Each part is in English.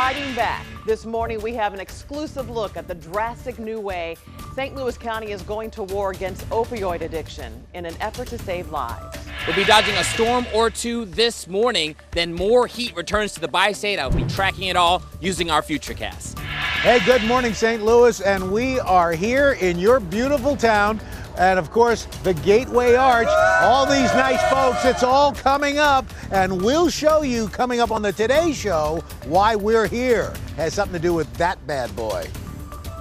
fighting back. This morning, we have an exclusive look at the drastic new way St. Louis County is going to war against opioid addiction in an effort to save lives. We'll be dodging a storm or two this morning, then more heat returns to the bi-state. I'll be tracking it all using our Futurecast. Hey, good morning, St. Louis, and we are here in your beautiful town. And of course, the Gateway Arch, all these nice folks, it's all coming up. And we'll show you coming up on the Today Show why we're here. Has something to do with that bad boy.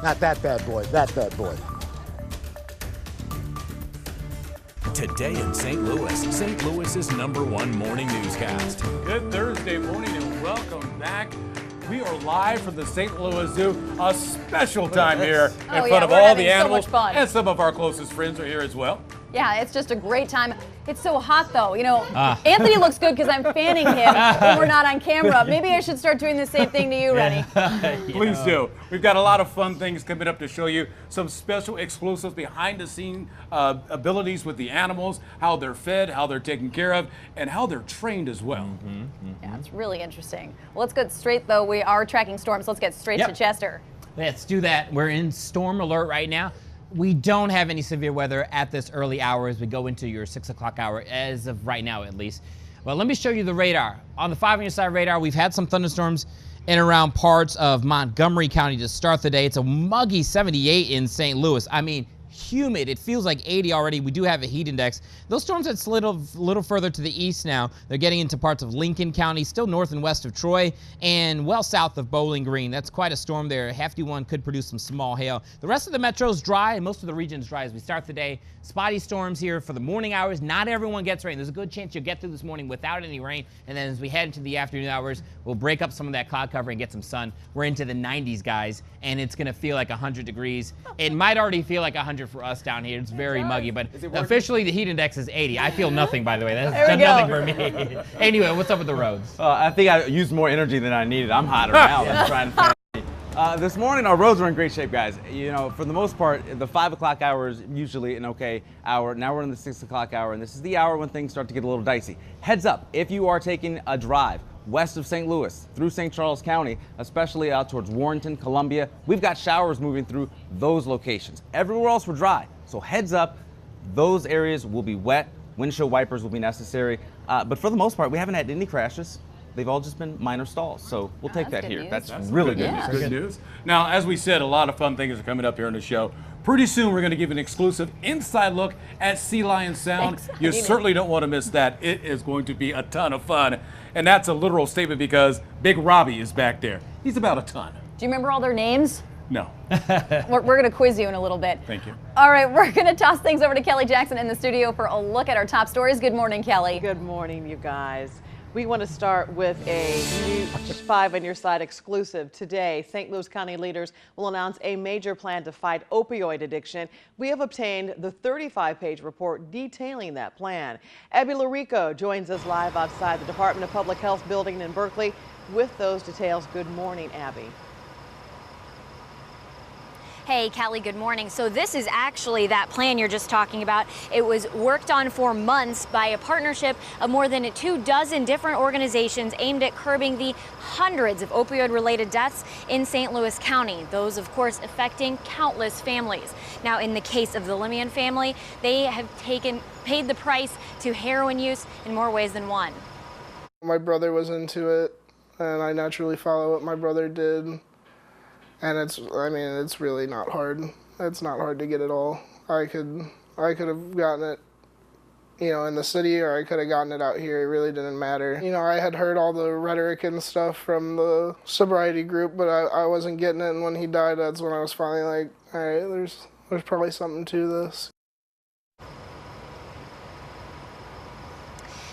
Not that bad boy, that bad boy. Today in St. Louis, St. Louis's #1 morning newscast. Good Thursday morning and welcome back. We are live from the St. Louis Zoo, a special time here in front of all the animals. So much fun. And some of our closest friends are here as well. Yeah, it's just a great time. It's so hot though. You know, Anthony looks good because I'm fanning him when we're not on camera. Maybe I should start doing the same thing to you, Rennie. Please do. We've got a lot of fun things coming up to show you. Some special exclusives behind the scene abilities with the animals, how they're fed, how they're taken care of, and how they're trained as well. Yeah, it's really interesting. Well, let's get straight though. We are tracking storms. Let's get straight to Chester. Let's do that. We're in storm alert right now. We don't have any severe weather at this early hour as we go into your 6 o'clock hour, as of right now at least. Well, let me show you the radar. On the 5-on-your side radar, we've had some thunderstorms in around parts of Montgomery County to start the day. It's a muggy 78 in St. Louis. I mean, humid. It feels like 80 already. We do have a heat index. Those storms had slid a little further to the east now. They're getting into parts of Lincoln County, still north and west of Troy, and well south of Bowling Green. That's quite a storm there. A hefty one could produce some small hail. The rest of the metro's dry, and most of the region's dry as we start the day. Spotty storms here for the morning hours. Not everyone gets rain. There's a good chance you'll get through this morning without any rain, and then as we head into the afternoon hours, we'll break up some of that cloud cover and get some sun. We're into the 90s, guys, and it's going to feel like 100 degrees. It might already feel like 100 for us down here. It's very muggy, but officially the heat index is 80. I feel nothing, by the way. That's done nothing for me. Anyway, what's up with the roads? I think I used more energy than I needed. I'm hotter now than trying to this morning, our roads are in great shape, guys. You know, for the most part, the 5 o'clock hour is usually an okay hour. Now we're in the 6 o'clock hour, and this is the hour when things start to get a little dicey. Heads up, if you are taking a drive west of St. Louis through St. Charles County, especially out towards Warrenton, Columbia, we've got showers moving through those locations. Everywhere else we're dry, so heads up, those areas will be wet. Windshield wipers will be necessary, but for the most part, we haven't had any crashes. They've all just been minor stalls, so we'll take that here. That's really good news. Good news. Now, as we said, a lot of fun things are coming up here on the show. Pretty soon, we're going to give an exclusive inside look at Sea Lion Sound. You certainly don't want to miss that. It is going to be a ton of fun, and that's a literal statement because Big Robbie is back there. He's about a ton. Do you remember all their names? No. We're going to quiz you in a little bit. Thank you. All right, we're going to toss things over to Kelly Jackson in the studio for a look at our top stories. Good morning, Kelly. Good morning, you guys. We want to start with a new 5-on-your-side exclusive. Today, St. Louis County leaders will announce a major plan to fight opioid addiction. We have obtained the 35-page report detailing that plan. Abby Larico joins us live outside the Department of Public Health building in Berkeley with those details. Good morning, Abby. Hey, Kelly, good morning. So this is actually that plan you're just talking about. It was worked on for months by a partnership of more than 24 different organizations aimed at curbing the hundreds of opioid-related deaths in St. Louis County. Those, of course, affecting countless families. Now, in the case of the Limian family, they have paid the price to heroin use in more ways than one. My brother was into it, and I naturally followed what my brother did. And it's really not hard. It's not hard to get it all. I could have gotten it, you know, in the city, or I could have gotten it out here. It really didn't matter. You know, I had heard all the rhetoric and stuff from the sobriety group, but I wasn't getting it. And when he died, that's when I was finally like, all right, there's probably something to this.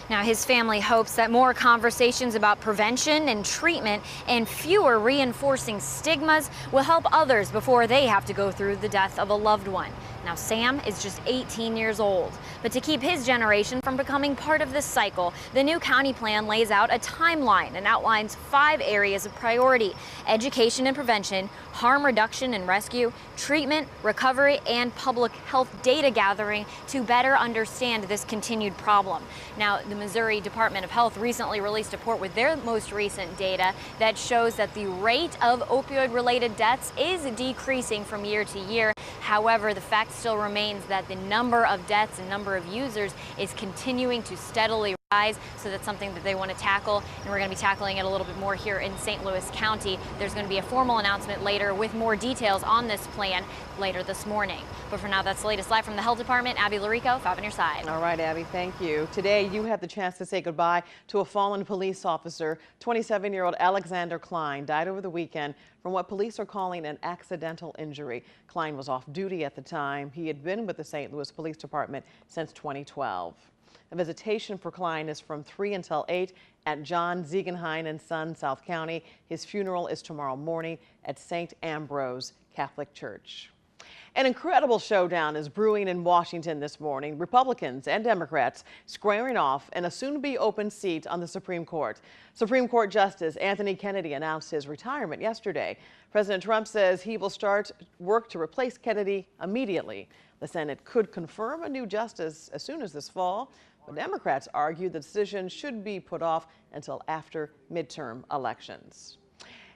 Now, his family hopes that more conversations about prevention and treatment and fewer reinforcing stigmas will help others before they have to go through the death of a loved one. Now, Sam is just 18 years old. But to keep his generation from becoming part of this cycle, the new county plan lays out a timeline and outlines 5 areas of priority: education and prevention, harm reduction and rescue, treatment, recovery, and public health data gathering to better understand this continued problem. Now, the Missouri Department of Health recently released a report with their most recent data that shows that the rate of opioid-related deaths is decreasing from year to year. However, the fact still remains that the number of deaths and number of users is continuing to steadily rise. So that's something that they want to tackle, and we're going to be tackling it a little bit more here in St. Louis County. There's going to be a formal announcement later with more details on this plan later this morning. But for now, that's the latest live from the Health Department. Abby Larico, 5 on your side. All right, Abby, thank you. Today, you had the chance to say goodbye to a fallen police officer. 27-year-old Alexander Klein died over the weekend from what police are calling an accidental injury. Klein was off duty at the time. He had been with the St. Louis Police Department since 2012. The visitation for Klein is from 3 until 8 at John Ziegenhain and Son, South County. His funeral is tomorrow morning at St. Ambrose Catholic Church. An incredible showdown is brewing in Washington this morning. Republicans and Democrats squaring off in a soon-to-be open seat on the Supreme Court. Supreme Court Justice Anthony Kennedy announced his retirement yesterday. President Trump says he will start work to replace Kennedy immediately. The Senate could confirm a new justice as soon as this fall, but Democrats argue the decision should be put off until after midterm elections.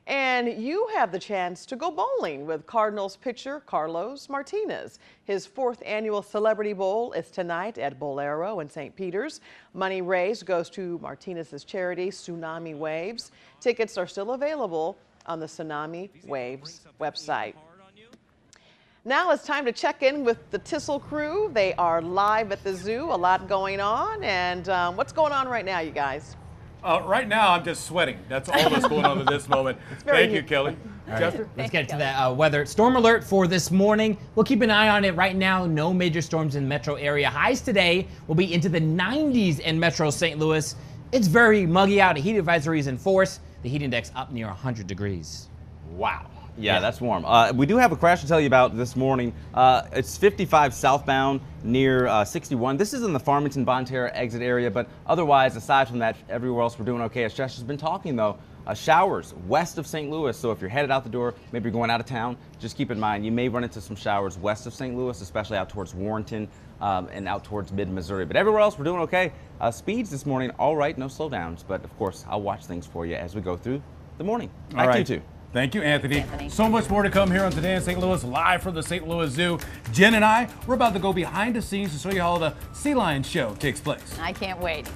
And you have the chance to go bowling with Cardinals pitcher Carlos Martinez. His 4th annual Celebrity Bowl is tonight at Bolero in St. Peters. Money raised goes to Martinez's charity, Tsunami Waves. Tickets are still available on the Tsunami Waves website. Now it's time to check in with the Tissel crew. They are live at the zoo, a lot going on. And what's going on right now, you guys? Right now, I'm just sweating. That's all that's going on at this moment. Thank you, Kelly. Chester? Let's get to that weather. Storm alert for this morning. We'll keep an eye on it right now. No major storms in the metro area. Highs today will be into the 90s in metro St. Louis. It's very muggy out. A heat advisory is in force. The heat index up near 100 degrees. Wow. Yeah, that's warm. We do have a crash to tell you about this morning. It's 55 southbound near 61. This is in the Farmington Bonne Terre exit area, but otherwise, aside from that, everywhere else we're doing okay. As Chester's been talking, though, showers west of St. Louis. So if you're headed out the door, maybe you're going out of town, just keep in mind you may run into some showers west of St. Louis, especially out towards Warrenton and out towards mid-Missouri. But everywhere else, we're doing okay. Speeds this morning, all right, no slowdowns. But of course, I'll watch things for you as we go through the morning. Back to you two. Thank you, Anthony. So much more to come here on Today in St. Louis, live from the St. Louis Zoo. Jen and I, we're about to go behind the scenes to show you how the Sea Lion show takes place. I can't wait.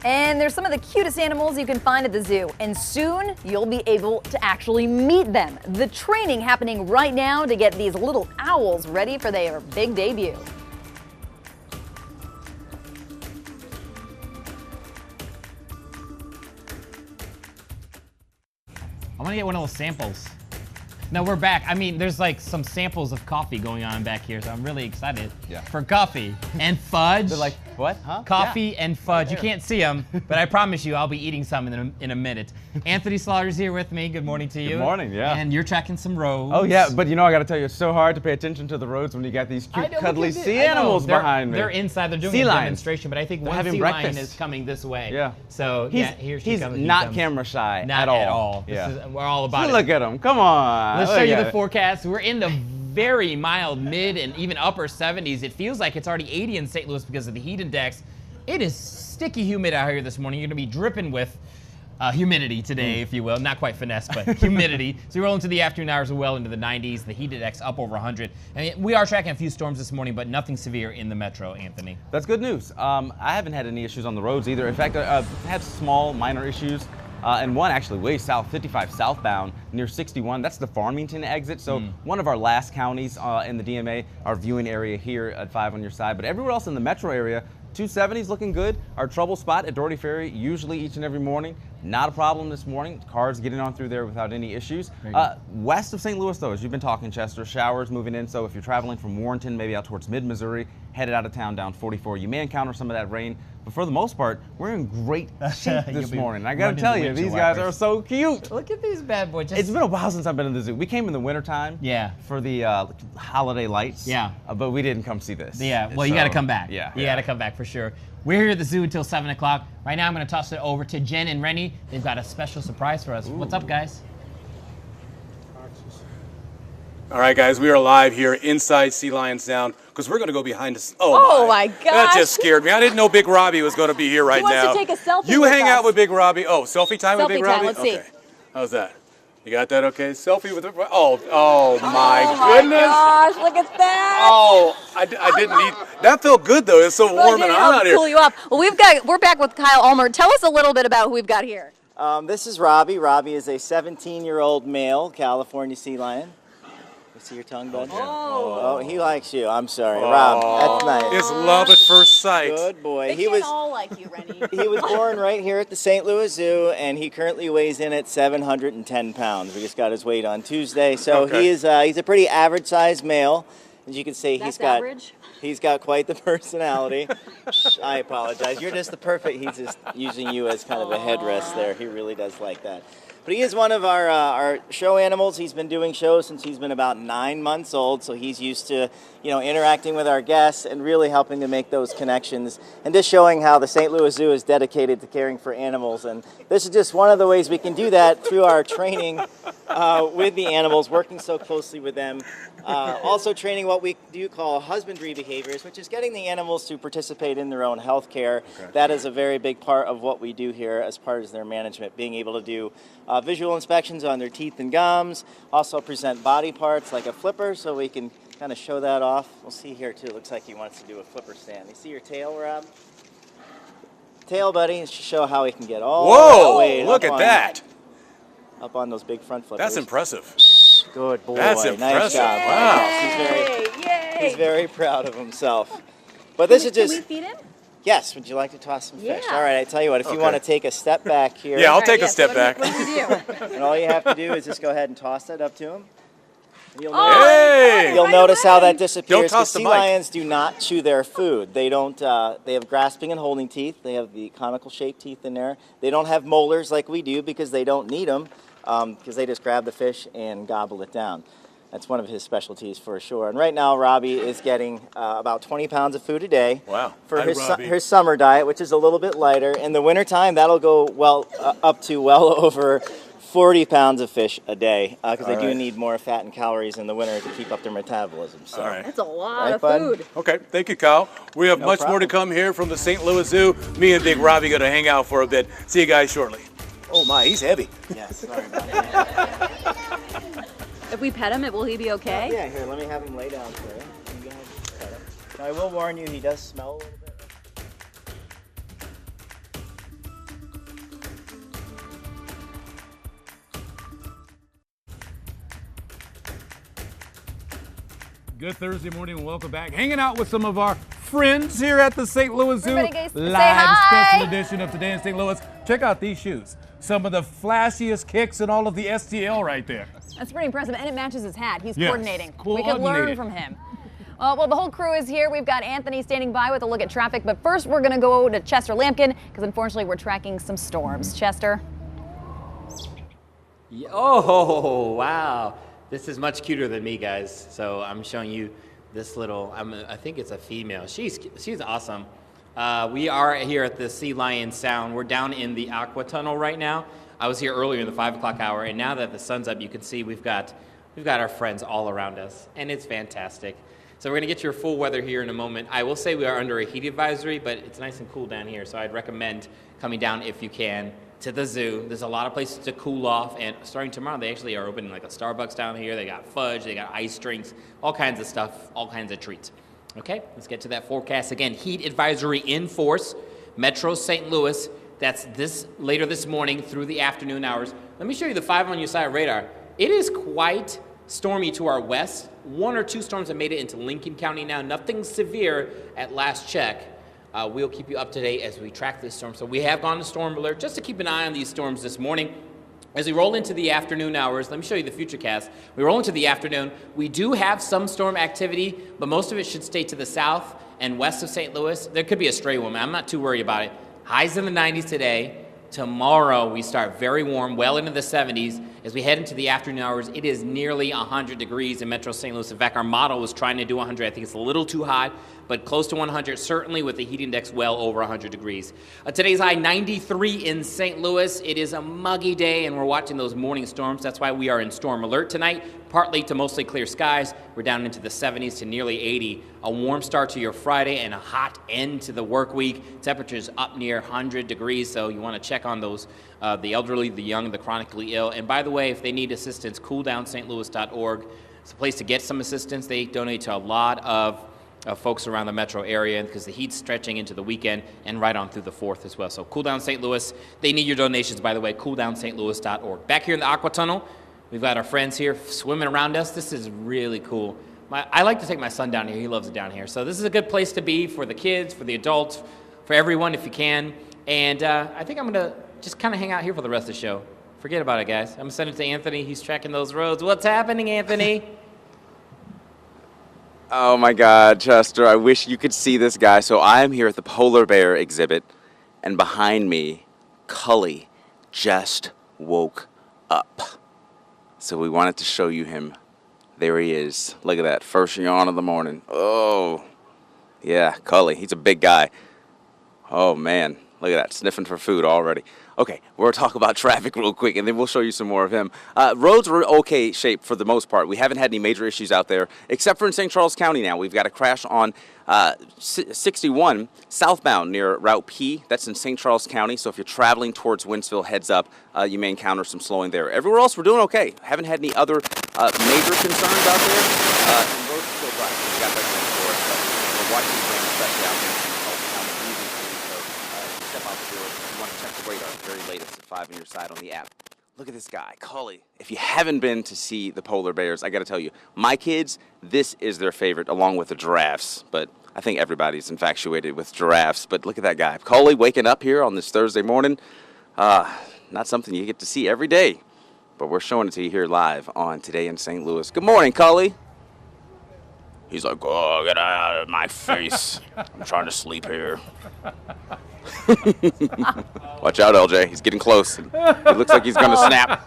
And there's some of the cutest animals you can find at the zoo, and soon you'll be able to actually meet them. The training happening right now to get these little owls ready for their big debut. I want to get one of those samples. No, we're back. I mean, there's like some samples of coffee going on back here, so I'm really excited for coffee and fudge. They're like, what? Huh? Coffee and fudge. You can't see them, but I promise you I'll be eating some in a minute. Anthony Slaughter's here with me. Good morning to you. Good morning, yeah. And you're tracking some roads. Oh, yeah, but you know, I got to tell you, it's so hard to pay attention to the roads when you got these cute, cuddly sea animals behind me. They're inside. They're doing sea a lions. Demonstration, but I think one sea lion is coming this way. Yeah. So, here she he's comes. He's not camera shy not at all. Yeah. We're all about it. Look at him. Come on. Let's show you the forecast. We're in the very mild mid and even upper 70s. It feels like it's already 80 in St. Louis because of the heat index. It is sticky humid out here this morning. You're going to be dripping with humidity today, if you will. Not quite finesse, but humidity. So we roll into the afternoon hours well into the 90s. The heat index up over 100. I mean, we are tracking a few storms this morning, but nothing severe in the metro, Anthony. That's good news. I haven't had any issues on the roads either. In fact, I've had small, minor issues. And one actually way south, 55 southbound near 61. That's the Farmington exit. So one of our last counties in the DMA, our viewing area here at 5 on your side. But everywhere else in the metro area, 270's looking good. Our trouble spot at Doherty Ferry, usually each and every morning. Not a problem this morning. Cars getting on through there without any issues. West of St. Louis, though, as you've been talking, Chester, showers moving in. So if you're traveling from Warrenton, maybe out towards mid-Missouri, headed out of town down 44, you may encounter some of that rain But for the most part, we're in great shape this morning. I gotta running tell the you, windshield these guys wipers. are so cute. Look at these bad boys. It's been a while since I've been in the zoo. We came in the wintertime for the holiday lights. Yeah. But we didn't come see this. Yeah, well, you got to come back. Yeah. You got to come back for sure. We're here at the zoo until 7 o'clock. Right now, I'm going to toss it over to Jen and Rennie. They've got a special surprise for us. What's up, guys? All right, guys, we are live here inside Sea Lion Sound because we're going to go behind us. Oh my That gosh. just scared me. I didn't know Big Robbie was going to be here right wants now. to take a selfie You with hang out us. with Big Robbie. Oh, selfie time with Selfie Big time, Robbie? let's see. Okay. How's that? You got that okay? Selfie with oh my goodness. Gosh, look at that. Oh, I didn't need that. Felt good though. It's so warm and hot out here. Cool you up. Well, we're back with Kyle Ulmer. Tell us a little bit about who we've got here. This is Robbie. Robbie is a 17-year-old male California sea lion. You see your tongue, bud? Oh, he likes you. I'm sorry, Rob. That's nice. It's love at first sight. Good boy. They can't all like you, Rennie. He was born right here at the St. Louis Zoo, and he currently weighs in at 710 pounds. We just got his weight on Tuesday, so he's a pretty average-sized male. As you can see, That's average? he's got quite the personality. I apologize. You're just the perfect. He's just using you as kind of a headrest there. He really does like that. But he is one of our show animals. He's been doing shows since he's been about 9 months old, so he's used to, interacting with our guests and really helping to make those connections and just showing how the St. Louis Zoo is dedicated to caring for animals. And this is just one of the ways we can do that through our training with the animals, working so closely with them. Also training what we do call husbandry behaviors, which is getting the animals to participate in their own health care. Okay. That is a very big part of what we do here as part of their management, being able to do visual inspections on their teeth and gums, also present body parts like a flipper so we can kind of show that off. We'll see here too, it looks like he wants to do a flipper stand. You see your tail, Rob? Tail, buddy, to show how he can get all the way look at that. Up on those big front flippers. That's impressive. Good boy. That's Nice impressive. job. Wow. He's very proud of himself. But this is just. Can we feed him? Yes. Would you like to toss some fish? Yeah. All right. I tell you what. If you want to take a step back here. Yeah, I'll take a step back. What do we do? And all you have to do is just go ahead and toss that up to him. You'll Hey! You'll notice how that disappears. Don't toss the sea mic. lions do not chew their food. They don't. They have grasping and holding teeth. They have the conical shaped teeth in there. They don't have molars like we do because they don't need them. Because they just grab the fish and gobble it down. That's one of his specialties for sure. And right now, Robbie is getting about 20 pounds of food a day. Wow. For Hi, Robbie. his summer diet, which is a little bit lighter. In the wintertime, that'll go up to well over 40 pounds of fish a day because they do need more fat and calories in the winter to keep up their metabolism. So. All right. That's a lot of bud? food. Okay, thank you, Kyle. We have much more to come here from the St. Louis Zoo. Me and Big Robbie going to hang out for a bit. See you guys shortly. Oh my, he's heavy. Yes, sorry about that. If we pet him, will he be okay? Yeah, here, let me have him lay down for you. You go ahead and pet him. Now, I will warn you, he does smell a little bit. Good Thursday morning and welcome back. Hanging out with some of our friends here at the St. Louis Zoo. Everybody say Live hi. special edition of Today in St. Louis. Check out these shoes. Some of the flashiest kicks in all of the STL right there. That's pretty impressive, and it matches his hat. He's Yes, coordinating. We could learn coordinated. from him. Well, the whole crew is here. We've got Anthony standing by with a look at traffic, but first we're going to go to Chester Lampkin because unfortunately we're tracking some storms. Chester? Oh, wow. This is much cuter than me, guys. So I'm showing you this little, I think it's a female. She's awesome. We are here at the Sea Lion Sound. We're down in the Aqua Tunnel right now. I was here earlier in the 5 o'clock hour, and now that the sun's up, you can see we've got our friends all around us, and it's fantastic. So we're going to get your full weather here in a moment. I will say we are under a heat advisory, but it's nice and cool down here, so I'd recommend coming down if you can to the zoo. There's a lot of places to cool off, and starting tomorrow, they actually are opening like a Starbucks down here. They got fudge, they got ice drinks, all kinds of stuff, all kinds of treats. Okay, let's get to that forecast again. Heat advisory in force, Metro St. Louis. That's later this morning through the afternoon hours. Let me show you the 5 on your side radar. It is quite stormy to our west. 1 or 2 storms have made it into Lincoln County now. Nothing severe at last check. We'll keep you up to date as we track this storm. So we have gone to storm alert just to keep an eye on these storms this morning. As we roll into the afternoon hours, let me show you the futurecast. We roll into the afternoon. We do have some storm activity, but most of it should stay to the south and west of St. Louis. There could be a stray one. I'm not too worried about it. Highs in the 90s today. Tomorrow we start very warm, well into the 70s. As we head into the afternoon hours, it is nearly 100 degrees in Metro St. Louis. In fact, our model was trying to do 100. I think it's a little too hot, but close to 100, certainly with the heat index well over 100 degrees. Today's high 93 in St. Louis. It is a muggy day, and we're watching those morning storms. That's why we are in storm alert tonight. Partly to mostly clear skies. We're down into the 70s to nearly 80. A warm start to your Friday and a hot end to the work week. Temperatures up near 100 degrees, so you want to check on those, the elderly, the young, the chronically ill. And by the way, if they need assistance, cooldowstlouis.org. It's a place to get some assistance. They donate to a lot of folks around the metro area because the heat's stretching into the weekend and right on through the 4th as well. So Cool Down St. Louis, they need your donations, by the way, cooldowstlouis.org. Back here in the Aqua Tunnel, we've got our friends here swimming around us. This is really cool. I like to take my son down here. He loves it down here. So this is a good place to be for the kids, for the adults, for everyone if you can. And I think I'm going to just kind of hang out here for the rest of the show. Forget about it, guys. I'm going to send it to Anthony. He's tracking those roads. What's happening, Anthony? Oh my God, Chester, I wish you could see this guy. So I am here at the polar bear exhibit, and behind me, Cully just woke up. So we wanted to show you him. There he is. Look at that, first yawn of the morning. Oh, yeah, Cully, he's a big guy. Oh man, look at that, sniffing for food already. Okay, we'll talk about traffic real quick, and then we'll show you some more of him. Roads were okay shape for the most part. We haven't had any major issues out there, except for in St. Charles County now. We've got a crash on 61 southbound near Route P. That's in St. Charles County, so if you're traveling towards Wentzville, heads up, you may encounter some slowing there. Everywhere else, we're doing okay. Haven't had any other major concerns out there. And roads are still dry. We got that going for us, but we're watching the rain, especially out there in St. Charles County. So step out the door. You want to check the radar, very latest at 5 on your side on the app. Look at this guy, Cully. If you haven't been to see the polar bears, I got to tell you, my kids, this is their favorite, along with the giraffes. But I think everybody's infatuated with giraffes. But look at that guy, Cully, waking up here on this Thursday morning. Not something you get to see every day, but we're showing it to you here live on Today in St. Louis. Good morning, Cully. He's like, oh, get out of my face. I'm trying to sleep here. Watch out, LJ. He's getting close. It looks like he's going to snap.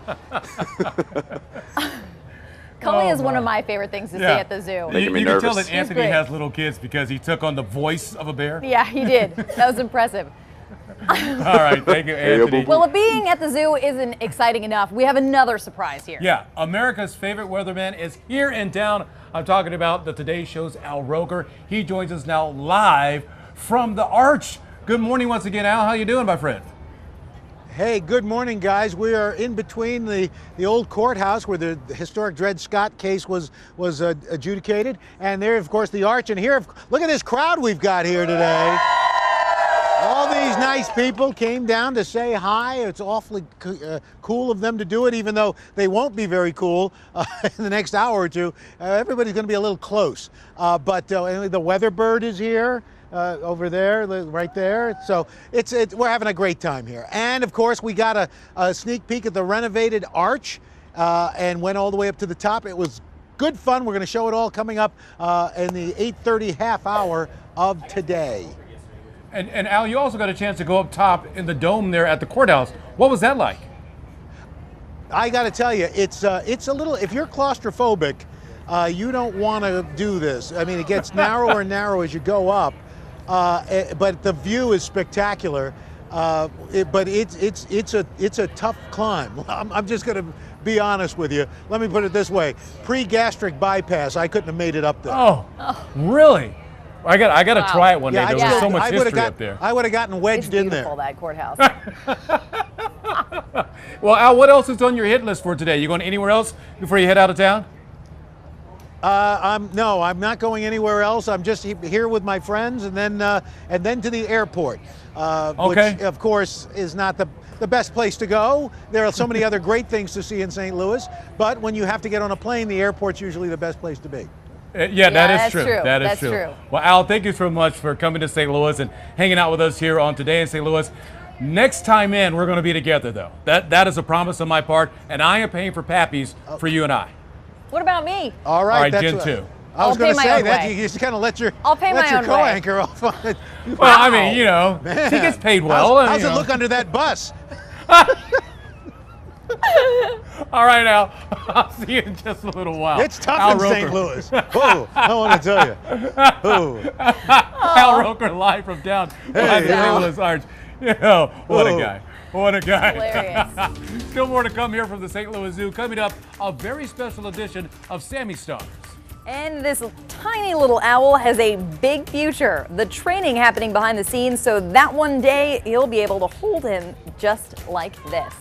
Cully is one of my favorite things to see at the zoo. You can tell that Anthony has little kids because he took on the voice of a bear. Yeah, he did. That was impressive. All right, thank you, Anthony. Well, if being at the zoo isn't exciting enough, we have another surprise here. Yeah, America's favorite weatherman is here in town. I'm talking about the Today Show's Al Roker. He joins us now live from the Arch. Good morning once again, Al. How you doing, my friend? Hey, good morning, guys. We are in between the old courthouse where the historic Dred Scott case was adjudicated, and there, of course, the Arch. And here, look at this crowd we've got here today. All these nice people came down to say hi. It's awfully cool of them to do it, even though they won't be very cool in the next hour or two. Everybody's going to be a little close. But the Weatherbird is here. Over there, right there. So we're having a great time here. And of course, we got a sneak peek at the renovated Arch and went all the way up to the top. It was good fun. We're going to show it all coming up in the 8:30 half hour of today. And Al, you also got a chance to go up top in the dome there at the courthouse. What was that like? I got to tell you, it's a little, if you're claustrophobic, you don't want to do this. I mean, it gets narrower and narrower as you go up. But the view is spectacular. But it's a tough climb. I'm just going to be honest with you. Let me put it this way: pre-gastric bypass, I couldn't have made it up there. Oh. Really? I got to try it one day. There's so much history up there. I would have gotten wedged in there. It's beautiful, that courthouse. Well, Al, what else is on your hit list for today? You going anywhere else before you head out of town? No, I'm not going anywhere else. I'm just here with my friends, and then to the airport, which of course is not the best place to go. There are so many other great things to see in St. Louis, but when you have to get on a plane, the airport's usually the best place to be. Yeah, that is true. That is true. Well, Al, thank you so much for coming to St. Louis and hanging out with us here on Today in St. Louis. Next time in, we're going to be together, though. That is a promise on my part, and I am paying for Pappy's for you and I. What about me? All right, All right, that's Jen, what- too. I was I'll going pay to my say own that way. you just kind of let your I'll pay my own way. co-anchor off on it. Well, I mean, you know, Man. he gets paid well. How's you it know. look under that bus? All right, Al. I'll see you in just a little while. It's tough Al in St. Roker. Louis. Oh, I want to tell you. Oh. Al Roker live from down by the St. Al. Louis Arch. You know, what a Whoa. guy. What a guy. Hilarious. Still more to come here from the St. Louis Zoo. Coming up, a very special edition of Sammy Stars. And this tiny little owl has a big future. The training happening behind the scenes, so that one day you'll be able to hold him just like this.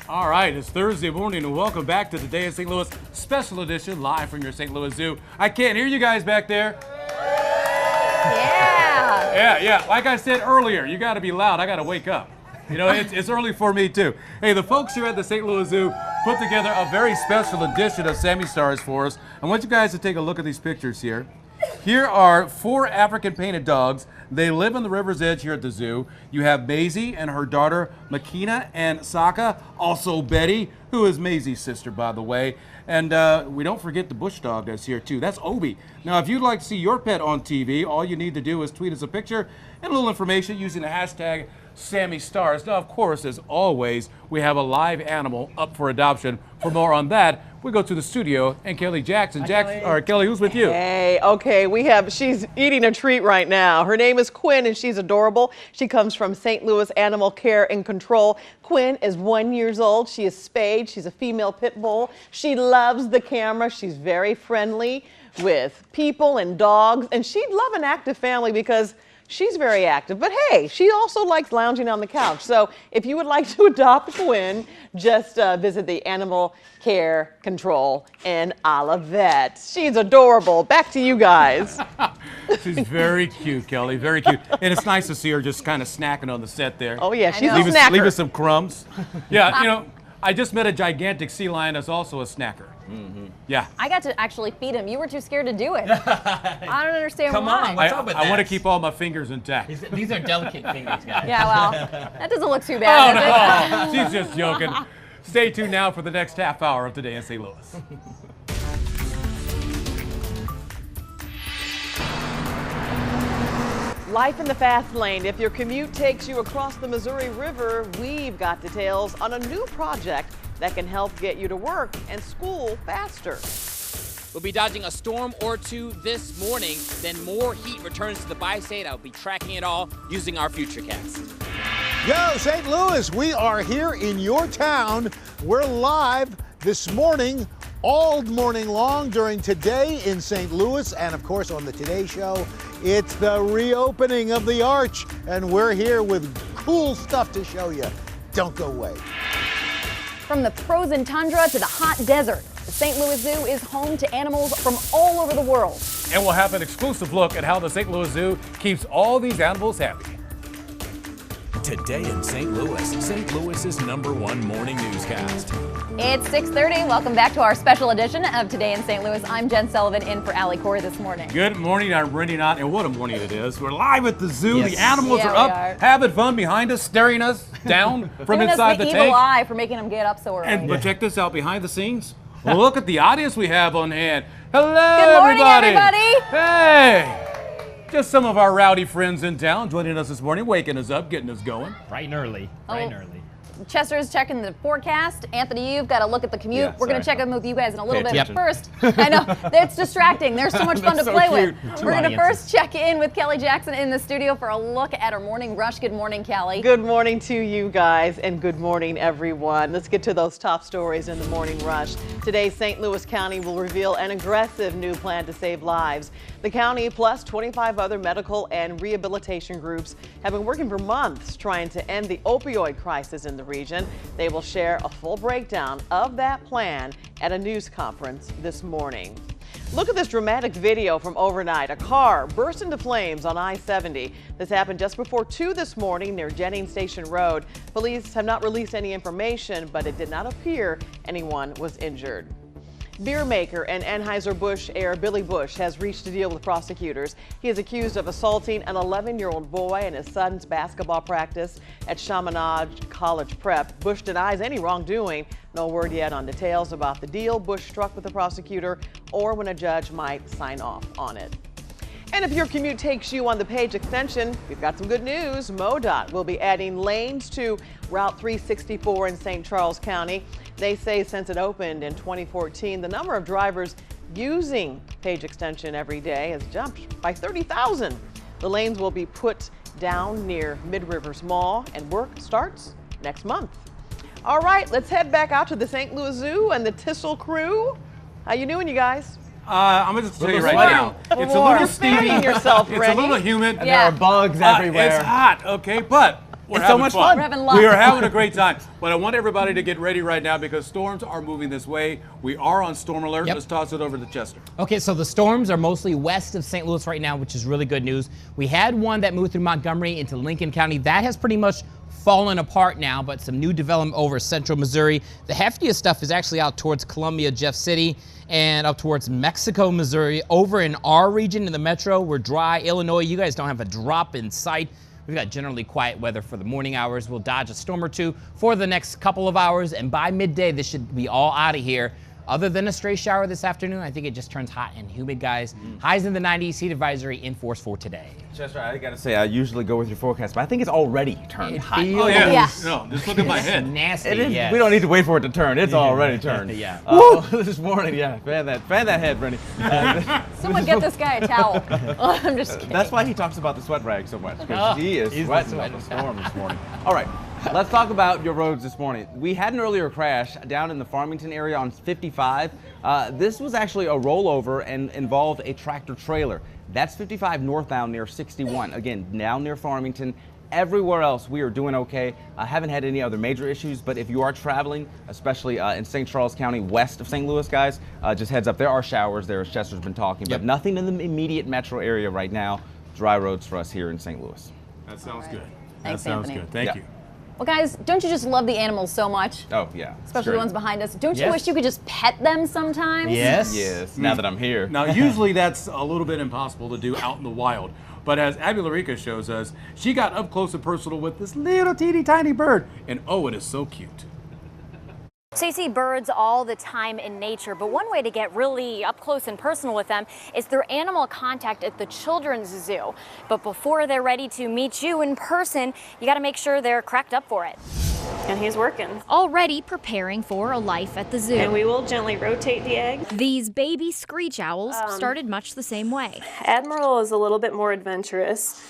All right, it's Thursday morning, and welcome back to Today in St. Louis special edition, live from your St. Louis Zoo. I can't hear you guys back there. Yeah. Yeah. Like I said earlier, you got to be loud. I got to wake up. You know, it's early for me, too. Hey, the folks here at the St. Louis Zoo put together a very special edition of Sammy Stars for us. I want you guys to take a look at these pictures here. Here are 4 African painted dogs. They live on the river's edge here at the zoo. You have Maisie and her daughter, Makina and Saka. Also Betty, who is Maisie's sister, by the way. And we don't forget the bush dog that's here, too. That's Obi. Now, if you'd like to see your pet on TV, all you need to do is tweet us a picture and a little information using the hashtag Sammy Stars. Now, of course, as always, we have a live animal up for adoption. For more on that, we go to the studio and Kelly Jackson. Kelly, who's with you? Hey, okay, she's eating a treat right now. Her name is Quinn and she's adorable. She comes from St. Louis Animal Care and Control. Quinn is 1 year old. She is spayed. She's a female pit bull. She loves the camera. She's very friendly with people and dogs, and she'd love an active family because she's very active, but hey, she also likes lounging on the couch. So if you would like to adopt Quinn, just visit the Animal Care Control in Olivet. She's adorable. Back to you guys. She's very cute, Kelly, very cute. And it's nice to see her just kind of snacking on the set there. Oh yeah, she's a leave snacker. leave us some crumbs. Yeah, you know, I just met a gigantic sea lion that's also a snacker. Mm-hmm. Yeah. I got to actually feed him. You were too scared to do it. I don't understand Come why. on, what's up with I want to that? keep all my fingers intact. These are delicate fingers, guys. Yeah, well, that doesn't look too bad, does it? She's just joking. Stay tuned now for the next half hour of Today in St. Louis. Life in the fast lane. If your commute takes you across the Missouri River, we've got details on a new project that can help get you to work and school faster. We'll be dodging a storm or two this morning, then more heat returns to the bi-state. I'll be tracking it all using our Futurecast. Yo, St. Louis, we are here in your town. We're live this morning, all morning long during Today in St. Louis, and of course on the Today Show, it's the reopening of the Arch, and we're here with cool stuff to show you. Don't go away. From the frozen tundra to the hot desert, the St. Louis Zoo is home to animals from all over the world. And we'll have an exclusive look at how the St. Louis Zoo keeps all these animals happy. Today in St. Louis's #1 morning newscast. It's 6:30. Welcome back to our special edition of Today in St. Louis. I'm Jen Sullivan in for Allie Corey this morning. Good morning, I'm Randy Knott, and what a morning it is. We're live at the zoo. Yes. The animals Yeah, are we up, are. having fun behind us, staring us down from Giving inside us the the evil tank. eye for making them get up so early. But check this out behind the scenes. Look at the audience we have on hand. Hello, Good morning, everybody. Hey. Just some of our rowdy friends in town joining us this morning, waking us up, getting us going. Bright and early. Bright and early. Chester's checking the forecast. Anthony, you've got to look at the commute. Yeah, We're going to sorry. check in with you guys in a little Pay bit. attention. First, I know, it's distracting. There's so much fun to so play cute. with. Two We're going to audiences. first check in with Kelly Jackson in the studio for a look at our morning rush. Good morning, Kelly. Good morning to you guys, and good morning, everyone. Let's get to those top stories in the morning rush. Today, St. Louis County will reveal an aggressive new plan to save lives. The county, plus 25 other medical and rehabilitation groups, have been working for months trying to end the opioid crisis in the region. They will share a full breakdown of that plan at a news conference this morning. Look at this dramatic video from overnight. A car burst into flames on I-70. This happened just before 2 this morning near Jennings Station Road. Police have not released any information, but it did not appear anyone was injured. Beer maker and Anheuser-Busch heir Billy Busch has reached a deal with prosecutors. He is accused of assaulting an 11-year-old boy in his son's basketball practice at Chaminade College Prep. Busch denies any wrongdoing. No word yet on details about the deal Busch struck with the prosecutor or when a judge might sign off on it. And if your commute takes you on the Page extension, we've got some good news. MoDOT will be adding lanes to Route 364 in St. Charles County. They say since it opened in 2014, the number of drivers using Page extension every day has jumped by 30,000. The lanes will be put down near Mid-Rivers Mall, and work starts next month. All right, let's head back out to the St. Louis Zoo and the Tissel crew. How you doing, you guys? I'm going to tell you right now, it's a little steamy. Yourself, it's a little humid. And there are bugs everywhere. It's hot, okay, but we're it's having so much fun. We're having lots We are of having fun. a great time. But I want everybody to get ready right now because storms are moving this way. We are on storm alert. Yep. Let's toss it over to Chester. Okay, so the storms are mostly west of St. Louis right now, which is really good news. We had one that moved through Montgomery into Lincoln County. That has pretty much fallen apart now, but some new development over central Missouri. The heftiest stuff is actually out towards Columbia, Jeff City, and up towards Mexico, Missouri. Over in our region in the metro, we're dry. Illinois, you guys don't have a drop in sight. We've got generally quiet weather for the morning hours. We'll dodge a storm or two for the next couple of hours, and by midday, this should be all out of here. Other than a stray shower this afternoon, I think it just turns hot and humid, guys. Highs in the 90s, heat advisory in force for today. Chester, I gotta say, I usually go with your forecast, but I think it's already turned hot. feels- Oh, yeah. Yeah. No, just look at my head. Nasty, It is, yes. We don't need to wait for it to turn. It's already turned. Yeah. This morning, yeah. Fan that head, Brittany. Someone get this guy a towel. I'm just kidding. That's why he talks about the sweat rag so much, because he is he's the sweating sweat. up a storm this morning. All right, let's talk about your roads this morning. We had an earlier crash down in the Farmington area on 55. This was actually a rollover and involved a tractor trailer. That's 55 northbound near 61. Again, down near Farmington. Everywhere else, we are doing okay. I haven't had any other major issues, but if you are traveling, especially in St. Charles County, west of St. Louis, guys, just heads up, there are showers there, as Chester's been talking, but nothing in the immediate metro area right now. Dry roads for us here in St. Louis. That sounds good. Thanks, that sounds Anthony. good. Thank Yeah. you. Well, guys, don't you just love the animals so much? Oh, yeah. Especially the ones behind us. Don't you Yes. wish you could just pet them sometimes? Yes. Yes, now that I'm here. Now, usually that's a little bit impossible to do out in the wild. But as Abby Larica shows us, she got up close and personal with this little teeny tiny bird. And oh, it is so cute. So you see birds all the time in nature, but one way to get really up close and personal with them is through animal contact at the Children's Zoo. But before they're ready to meet you in person, you gotta make sure they're cracked up for it. And he's working. Already preparing for a life at the zoo. And we will gently rotate the egg. These baby screech owls started much the same way. Admiral is a little bit more adventurous,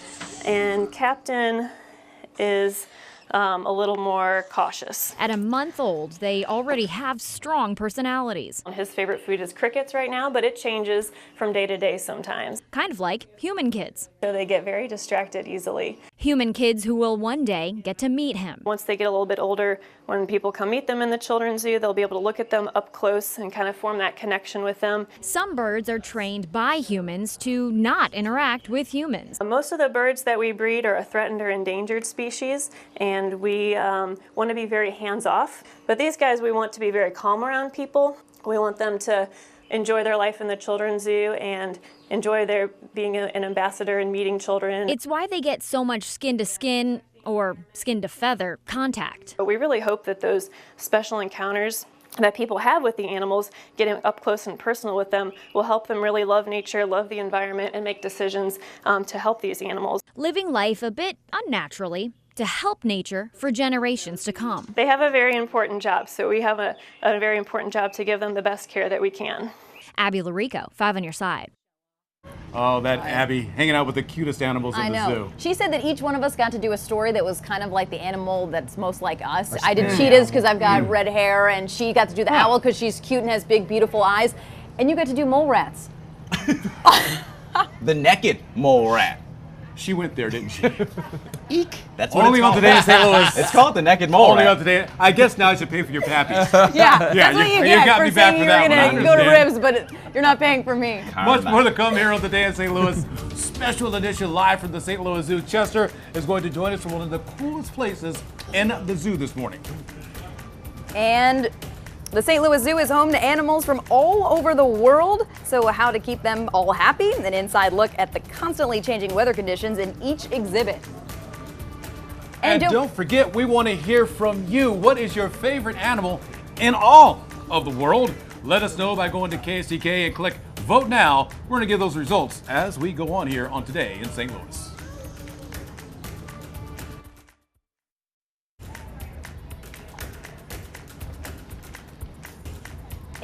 and Captain is a little more cautious. At a month old, they already have strong personalities. His favorite food is crickets right now, but it changes from day to day sometimes. Kind of like human kids. So they get very distracted easily. Human kids who will one day get to meet him. Once they get a little bit older, when people come meet them in the Children's Zoo, they'll be able to look at them up close and kind of form that connection with them. Some birds are trained by humans to not interact with humans. Most of the birds that we breed are a threatened or endangered species, and we want to be very hands-off. But these guys, we want to be very calm around people. We want them to enjoy their life in the Children's Zoo and enjoy their being an ambassador and meeting children. It's why they get so much skin-to-skin or skin-to-feather contact. But we really hope that those special encounters that people have with the animals, getting up close and personal with them, will help them really love nature, love the environment, and make decisions to help these animals. Living life a bit unnaturally to help nature for generations to come. They have a very important job, so we have a very important job to give them the best care that we can. Abby Larico, 5 on your side. Oh, that Abby hanging out with the cutest animals in the zoo. She said that each one of us got to do a story that was kind of like the animal that's most like us. I did cheetahs because I've got red hair, and she got to do the owl because she's cute and has big, beautiful eyes. And you got to do mole rats. The naked mole rat. She went there, didn't she? That's what Only it's on called. Today in St. Louis. It's called the Naked Mole. Only on Today in St. Louis. It's called the Naked Mole. Only right? on Today. I guess now I should pay for your pappies. Yeah, that's what you get got for me back saying for you that were one. I going to go to understand. Ribs, but you're not paying for me. Much more to come here on Today in St. Louis. Special edition live from the St. Louis Zoo. Chester is going to join us from one of the coolest places in the zoo this morning. And the St. Louis Zoo is home to animals from all over the world. So how to keep them all happy? An inside look at the constantly changing weather conditions in each exhibit. And don't forget, we want to hear from you. What is your favorite animal in all of the world? Let us know by going to KSDK and click Vote Now. We're going to give those results as we go on here on Today in St. Louis.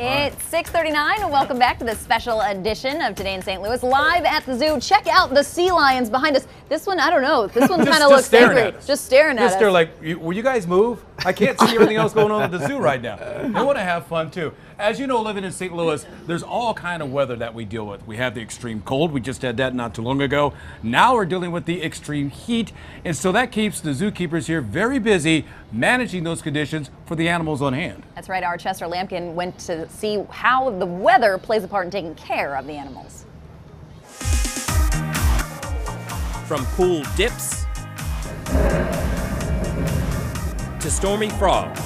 It's 6:39 and welcome back to this special edition of Today in St. Louis, live at the zoo. Check out the sea lions behind us. This one, I don't know. This one kind of looks angry. Just staring at us. They're like, will you guys move? I can't see everything else going on at the zoo right now. They want to have fun too. As you know, living in St. Louis, there's all kind of weather that we deal with. We have the extreme cold. We just had that not too long ago. Now we're dealing with the extreme heat. And so that keeps the zookeepers here very busy managing those conditions for the animals on hand. That's right. Our Chester Lampkin went to see how the weather plays a part in taking care of the animals. From cool dips to stormy frogs,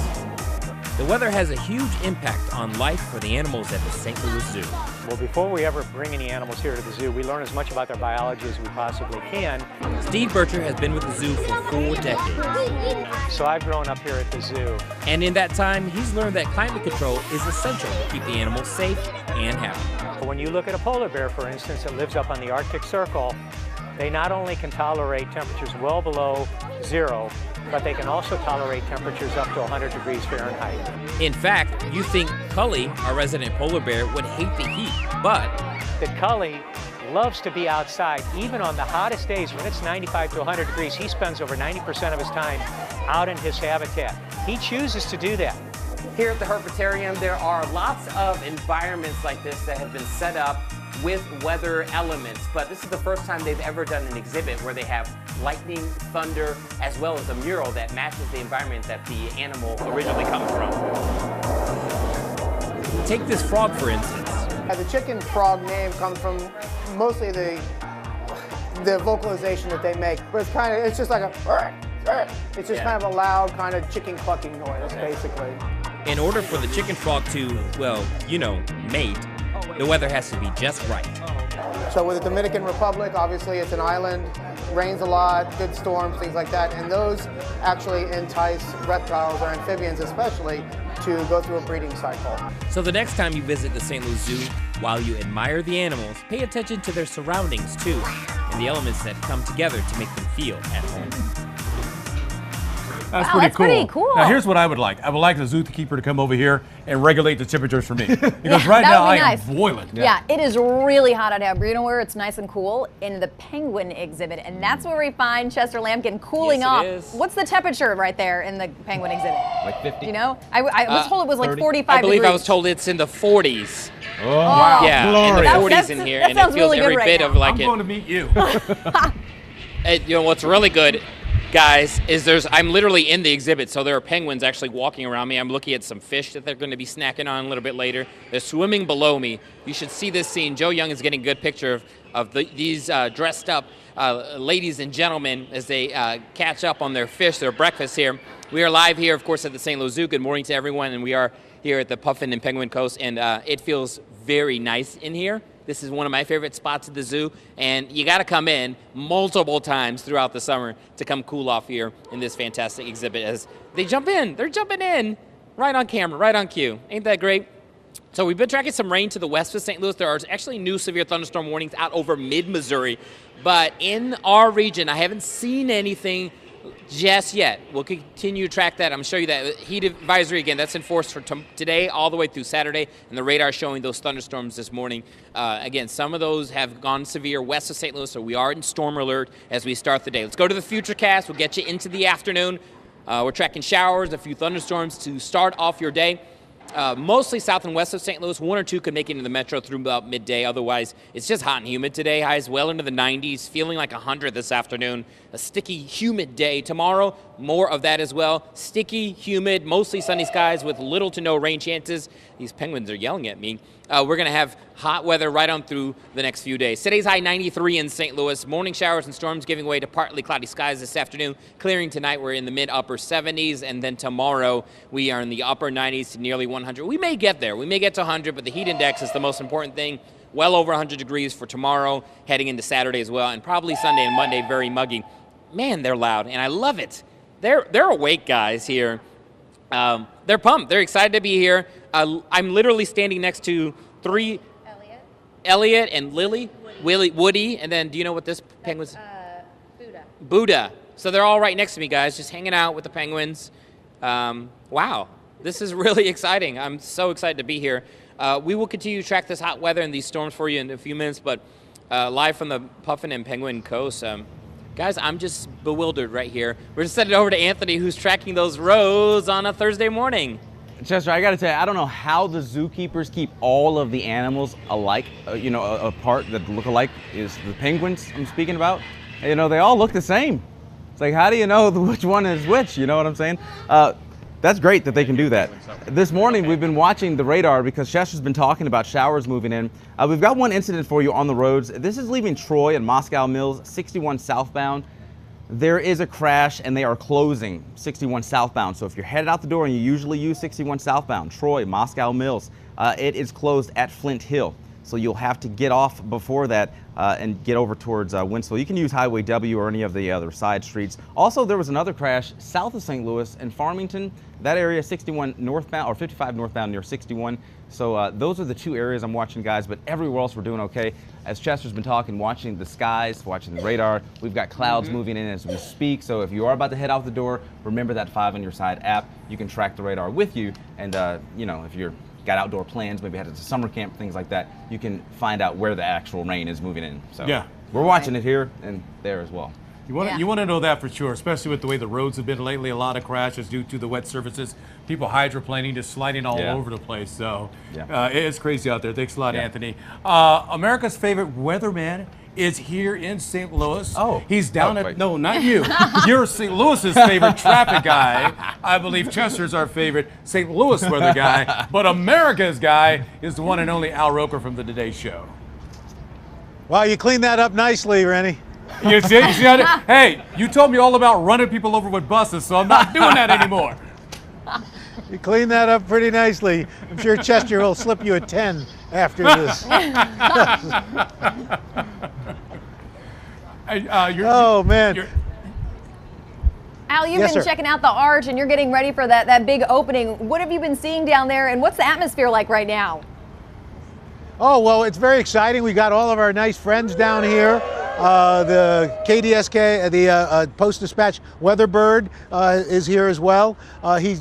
the weather has a huge impact on life for the animals at the St. Louis Zoo. Well, before we ever bring any animals here to the zoo, we learn as much about their biology as we possibly can. Steve Bircher has been with the zoo for 4 decades. So I've grown up here at the zoo. And in that time, he's learned that climate control is essential to keep the animals safe and happy. When you look at a polar bear, for instance, that lives up on the Arctic Circle, they not only can tolerate temperatures well below 0, but they can also tolerate temperatures up to 100 degrees Fahrenheit. In fact, you think Cully, our resident polar bear, would hate the heat, but that Cully loves to be outside, even on the hottest days when it's 95 to 100 degrees. He spends over 90% of his time out in his habitat. He chooses to do that. Here at the Herpetarium, there are lots of environments like this that have been set up with weather elements, but this is the first time they've ever done an exhibit where they have lightning, thunder, as well as a mural that matches the environment that the animal originally comes from. Take this frog, for instance. The chicken frog name comes from mostly the vocalization that they make, but it's just like it's just kind of a loud kind of chicken clucking noise, basically. In order for the chicken frog to, well, you know, mate, the weather has to be just right. So with the Dominican Republic, obviously it's an island, rains a lot, good storms, things like that, and those actually entice reptiles or amphibians especially to go through a breeding cycle. So the next time you visit the St. Louis Zoo, while you admire the animals, pay attention to their surroundings too, and the elements that come together to make them feel at home. That's Wow, that's pretty cool. Now here's what I would like. I would like the zookeeper to come over here and regulate the temperatures for me. Because right that now would be I nice. am boiling. Yeah, it is really hot out here. But you know where it's nice and cool? In the penguin exhibit. And that's where we find Chester Lampkin cooling Yes, off. it is. What's the temperature right there in the penguin exhibit? Like 50. You know? I was told it was like 30? 45 I believe degrees. I was told it's in the 40s. Oh, wow. Yeah, in the Glorious. 40s in here, that and it sounds feels really good every right bit now. of like I'm it. going to meet you. You know what's really good, guys, is I'm literally in the exhibit, so there are penguins actually walking around me. I'm looking at some fish that they're going to be snacking on a little bit later. They're swimming below me. You should see this scene. Joe Young is getting a good picture of these dressed up ladies and gentlemen as they catch up on their fish, their breakfast here. We are live here, of course, at the St. Louis Zoo. Good morning to everyone, and we are here at the Puffin and Penguin Coast, and it feels very nice in here. This is one of my favorite spots at the zoo, and you got to come in multiple times throughout the summer to come cool off here in this fantastic exhibit as they jump in. They're jumping in right on camera, right on cue. Ain't that great? So we've been tracking some rain to the west of St. Louis. There are actually new severe thunderstorm warnings out over mid-Missouri, but in our region, I haven't seen anything just yet. We'll continue to track that. I'm going to show you that heat advisory again. That's enforced for today all the way through Saturday, and the radar showing those thunderstorms this morning. Again, some of those have gone severe west of St. Louis, so we are in storm alert as we start the day. Let's go to the Futurecast. We'll get you into the afternoon. We're tracking showers, a few thunderstorms to start off your day. Mostly south and west of St. Louis. 1 or 2 could make it into the metro through about midday. Otherwise, it's just hot and humid today. Highs well into the 90s, feeling like 100 this afternoon. A sticky, humid day. Tomorrow, more of that as well. Sticky, humid, mostly sunny skies with little to no rain chances. These penguins are yelling at me. We're going to have hot weather right on through the next few days. Today's high 93 in St. Louis. Morning showers and storms giving way to partly cloudy skies this afternoon. Clearing tonight, we're in the mid-upper 70s. And then tomorrow, we are in the upper 90s to nearly 100. We may get there. We may get to 100, but the heat index is the most important thing. Well over 100 degrees for tomorrow, heading into Saturday as well. And probably Sunday and Monday, very muggy. Man, they're loud, and I love it. They're awake, guys, here. They're pumped. They're excited to be here. I'm literally standing next to 3 Elliot and Lily, Woody, and then do you know what this penguin's? Buddha. So they're all right next to me, guys, just hanging out with the penguins. Wow, this is really exciting. I'm so excited to be here. We will continue to track this hot weather and these storms for you in a few minutes, but live from the Puffin and Penguin Coast. Guys, I'm just bewildered right here. We're just sending it over to Anthony, who's tracking those rows on a Thursday morning. Chester, I got to tell you, I don't know how the zookeepers keep all of the animals alike, apart that look alike. Is the penguins I'm speaking about? They all look the same. It's like, how do you know which one is which? You know what I'm saying? That's great that they can do that. This morning, we've been watching the radar because Chester's been talking about showers moving in. We've got one incident for you on the roads. This is leaving Troy and Moscow Mills, 61 southbound. There is a crash and they are closing 61 southbound. So if you're headed out the door and you usually use 61 southbound, Troy, Moscow Mills, it is closed at Flint Hill. So you'll have to get off before that and get over towards Winslow. You can use Highway W or any of the other side streets. Also, there was another crash south of St. Louis in Farmington. That area, 61 northbound or 55 northbound near 61. So those are the 2 areas I'm watching, guys, but everywhere else we're doing okay. As Chester's been talking, watching the skies, watching the radar, we've got clouds moving in as we speak. So if you are about to head out the door, remember that 5 on Your Side app. You can track the radar with you. And, if you're got outdoor plans, maybe headed to summer camp, things like that, you can find out where the actual rain is moving in. So yeah, we're watching it here and there as well. You want to know that for sure, especially with the way the roads have been lately. A lot of crashes due to the wet surfaces. People hydroplaning, just sliding all over the place. So it's crazy out there. Thanks a lot, Anthony. America's favorite weatherman is here in St. Louis. Oh, he's down at no, not you. You're St. Louis's favorite traffic guy. I believe Chester's our favorite St. Louis weather guy, but America's guy is the one and only Al Roker from the Today Show. Well, you cleaned that up nicely, Rennie. You see that? Hey, you told me all about running people over with buses, so I'm not doing that anymore. You cleaned that up pretty nicely. I'm sure Chester will slip you a 10 after this. Oh, man. Al, you've been checking out the arch and you're getting ready for that big opening. What have you been seeing down there and what's the atmosphere like right now? Oh, well, it's very exciting. We got all of our nice friends down here. The KDSK, the Post-Dispatch Weatherbird is here as well. He's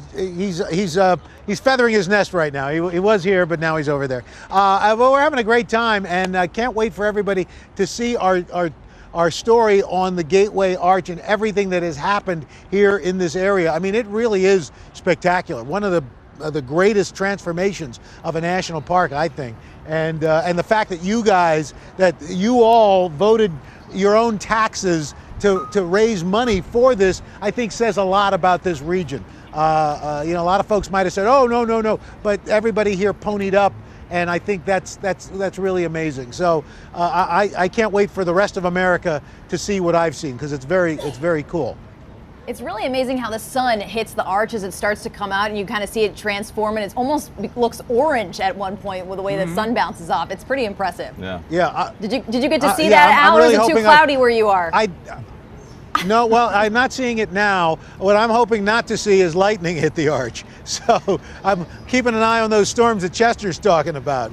feathering his nest right now. He was here, but now he's over there. Well, we're having a great time, and I can't wait for everybody to see our story on the Gateway Arch and everything that has happened here in this area. I mean, it really is spectacular. One of the greatest transformations of a national park, I think. And the fact that you all voted your own taxes to raise money for this, I think says a lot about this region. A lot of folks might have said, "Oh, no," but everybody here ponied up, and I think that's really amazing. So I can't wait for the rest of America to see what I've seen because it's very cool. It's really amazing how the sun hits the arch as it starts to come out and you kind of see it transform, and it almost looks orange at one point with the way that sun bounces off. It's pretty impressive. Yeah. Did you get to see that, Al, or is it too cloudy where you are? No, well, I'm not seeing it now. What I'm hoping not to see is lightning hit the arch. So I'm keeping an eye on those storms that Chester's talking about.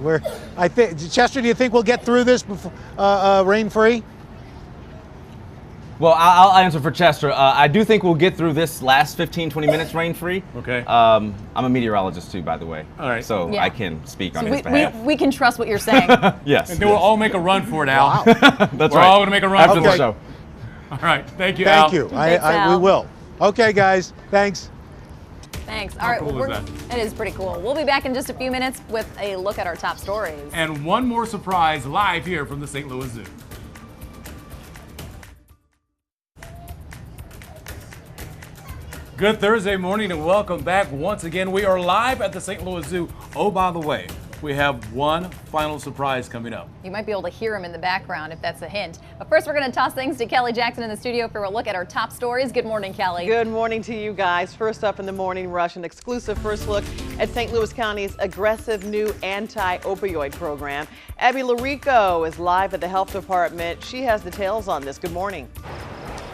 Chester, do you think we'll get through this before, rain-free? Well, I'll answer for Chester. I do think we'll get through this last 15, 20 minutes rain-free. Okay. I'm a meteorologist too, by the way. All right. So I can speak on his behalf. We can trust what you're saying. Yes. And then we'll all make a run for it, Al. Wow. That's We're right. all going to make a run after for the show. All right. Thank you, Al. Thank you. Thanks, Al. We will. Okay, guys. Thanks. Thanks. All How right, cool is that? It is pretty cool. We'll be back in just a few minutes with a look at our top stories. And one more surprise live here from the St. Louis Zoo. Good Thursday morning and welcome back once again. We are live at the St. Louis Zoo. Oh, by the way, we have one final surprise coming up. You might be able to hear him in the background if that's a hint. But first, we're going to toss things to Kelly Jackson in the studio for a look at our top stories. Good morning, Kelly. Good morning to you guys. First up in the morning rush, an exclusive first look at St. Louis County's aggressive new anti-opioid program. Abby Larico is live at the Health Department. She has details on this. Good morning.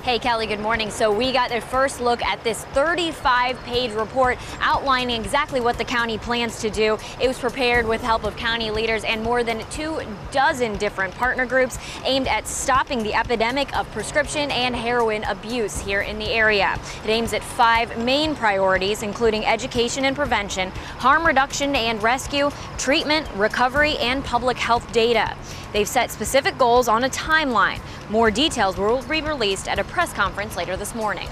Hey, Kelly, good morning. So we got a first look at this 35-page report outlining exactly what the county plans to do. It was prepared with help of county leaders and more than 24 different partner groups aimed at stopping the epidemic of prescription and heroin abuse here in the area. It aims at 5 main priorities, including education and prevention, harm reduction and rescue, treatment, recovery, and public health data. They've set specific goals on a timeline. More details will be released at a press conference later this morning.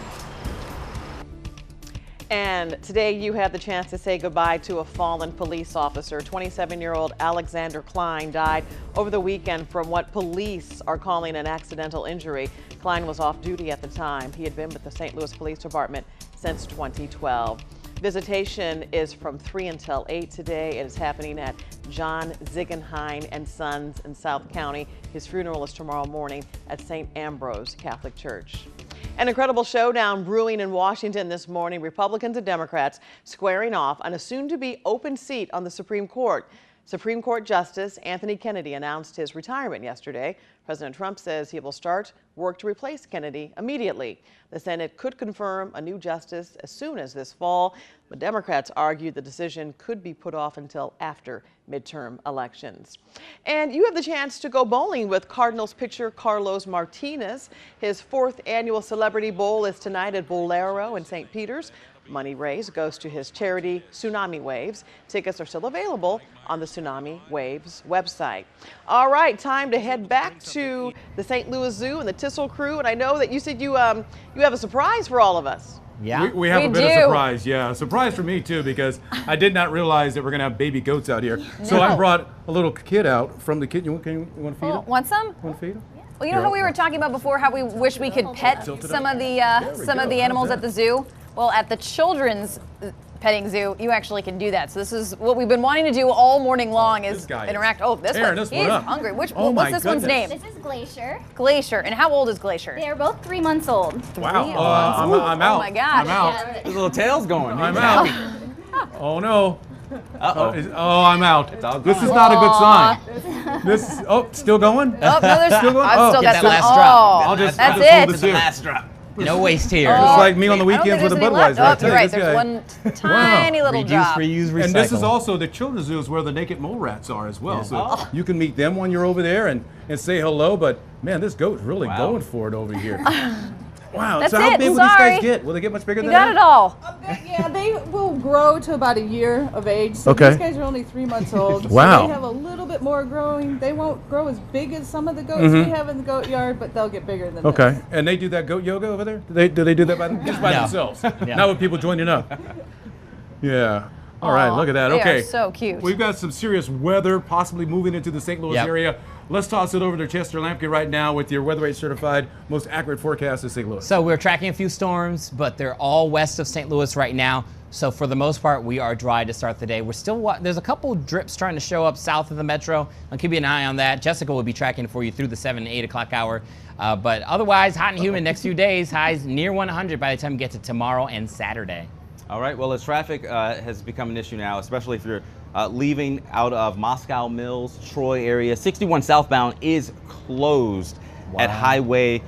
And today you had the chance to say goodbye to a fallen police officer. 27-year-old Alexander Klein died over the weekend from what police are calling an accidental injury. Klein was off duty at the time. He had been with the St. Louis Police Department since 2012. Visitation is from 3 until 8 today. It is happening at John Ziegenheim and Sons in South County. His funeral is tomorrow morning at St. Ambrose Catholic Church. An incredible showdown brewing in Washington this morning. Republicans and Democrats squaring off on a soon-to-be open seat on the Supreme Court. Supreme Court Justice Anthony Kennedy announced his retirement yesterday. President Trump says he will start work to replace Kennedy immediately. The Senate could confirm a new justice as soon as this fall, but Democrats argue the decision could be put off until after midterm elections. And you have the chance to go bowling with Cardinals pitcher Carlos Martinez. His 4th annual Celebrity Bowl is tonight at Bolero in St. Peters. Money raised goes to his charity Tsunami Waves. Tickets are still available on the Tsunami Waves website. All right, time to head back to the St. Louis Zoo and the Tissel crew. And I know that you said you have a surprise for all of us. Yeah, we have a bit of surprise. Yeah, a surprise for me too, because I did not realize that we're gonna have baby goats out here. So I brought a little kid out from the kitten. You want to feed him? Want some? Want to feed him? Well, you know how we were talking about before how we wish we could pet some of the animals at the zoo? Well, at the children's petting zoo, you actually can do that. So this is what we've been wanting to do all morning long is interact. Oh, this one, he's hungry. What's this one's name? This is Glacier. Glacier. And how old is Glacier? They are both 3 months old. Wow. I'm out. Oh my gosh. I'm out. His little tail's going. I'm out. Oh no. Uh-oh. I'm out. This is not a good sign. This still going? Oh, no, there's still going? I've still got that some. last drop. I'll just that's hold it. this here. Last drop. No waste here. It's like me on the weekends with a Budweiser. Oh, you're right. There's one tiny little drop. Reuse, recycle. And this is also the children's zoo is where the naked mole rats are as well. So you can meet them when you're over there and say hello. But man, this goat's really going for it over here. Wow. That's so how it. big will these guys get? Will they get much bigger than that? You got it all. Yeah, they will grow to about a year of age. So Okay. these guys are only 3 months old. Wow. So they have a little bit more growing. They won't grow as big as some of the goats we have in the goat yard, but they'll get bigger than this. Okay. And they do that goat yoga over there? Do they do that just by themselves? Not with people joining up. Yeah. All right, look at that. They Okay. are so cute. We've got some serious weather possibly moving into the St. Louis area. Let's toss it over to Chester Lampke right now with your Weather 8 certified most accurate forecast of St. Louis. So we're tracking a few storms, but they're all west of St. Louis right now. So for the most part, we are dry to start the day. We're still, there's a couple drips trying to show up south of the metro. I'll keep an eye on that. Jessica will be tracking for you through the 7 and 8 o'clock hour. But otherwise, hot and humid next few days. Highs near 100 by the time we get to tomorrow and Saturday. All right, well, as traffic has become an issue now, especially if you're leaving out of Moscow Mills, Troy area, 61 southbound is closed at Highway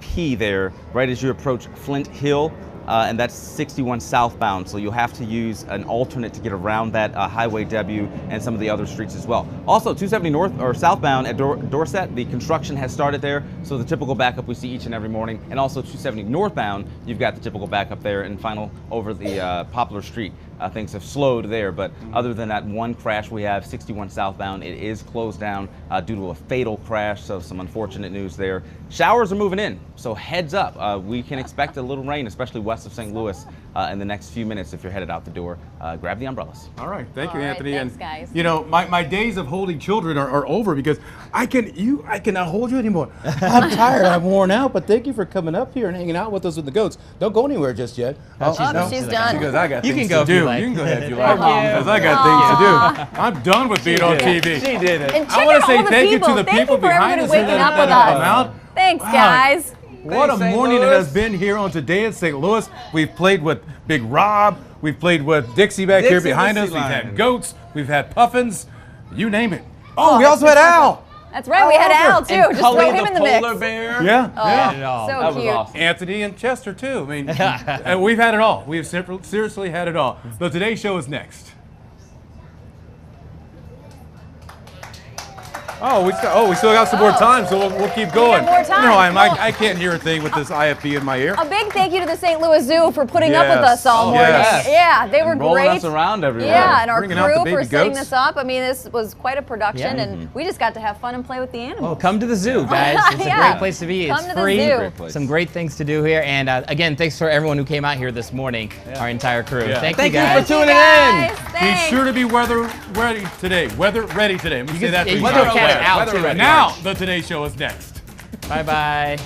P there, right as you approach Flint Hill. And that's 61 southbound, so you'll have to use an alternate to get around that Highway W and some of the other streets as well. Also, 270 north or southbound at Dorset, the construction has started there, so the typical backup we see each and every morning. And also 270 northbound, you've got the typical backup there, and final over the Poplar Street. Things have slowed there, but other than that one crash we have, 61 southbound, it is closed down due to a fatal crash, so some unfortunate news there. Showers are moving in, so heads up. We can expect a little rain, especially west of St. Louis in the next few minutes if you're headed out the door. Grab the umbrellas. All right, thank you, All right, Anthony. thanks, and guys. you know, my days of holding children are over because I cannot hold you anymore. I'm tired. I'm worn out. But thank you for coming up here and hanging out with us with the goats. Don't go anywhere just yet. she's done. She goes, I got You things can go to if you do. like. You can go ahead if you Thank like. you. Because I got things to do. I'm done with being on TV. She did it. And I check want out to say all the thank you people. to the Thank people you for behind everybody us waking that up with come us. out. Thanks, Wow. guys. What a St. morning Louis. it has been here on Today in St. Louis. We've played with Big Rob. We've played with Dixie back here Dixie behind the us. sea We've lion. had goats. We've had puffins. You name it. Oh, we also had Al. That's right, we had Al too. And Just Cully throw him the in the mix. polar bear. Yeah. Oh, yeah. so That was cute. awesome. Anthony and Chester too. I mean, and we've had it all. We've seriously had it all. The Today Show is next. Oh, we still got some more time, so we'll keep going. more time. No, Cool. I can't hear a thing with this IFB in my ear. A big thank you to the St. Louis Zoo for putting up with us all morning. Yes. Yeah, they were And rolling great. us around everywhere. Yeah, and our Bringing out the crew baby for setting goats. this up. I mean, this was quite a production, Yeah. and we just got to have fun and play with the animals. Well, come to the zoo, guys. It's a Yeah. great place to be. Come It's to the free. zoo. Great place. Some great things to do here. And again, thanks for everyone who came out here this morning, our entire crew. Yeah. Thank Thank you you guys. for tuning in. Guys, Be thanks. sure to be weather ready today. Weather ready today. Let me say that for you you. can throw Weather Cannon alert. out Weather too. ready. Now, the Today Show is next. Bye-bye.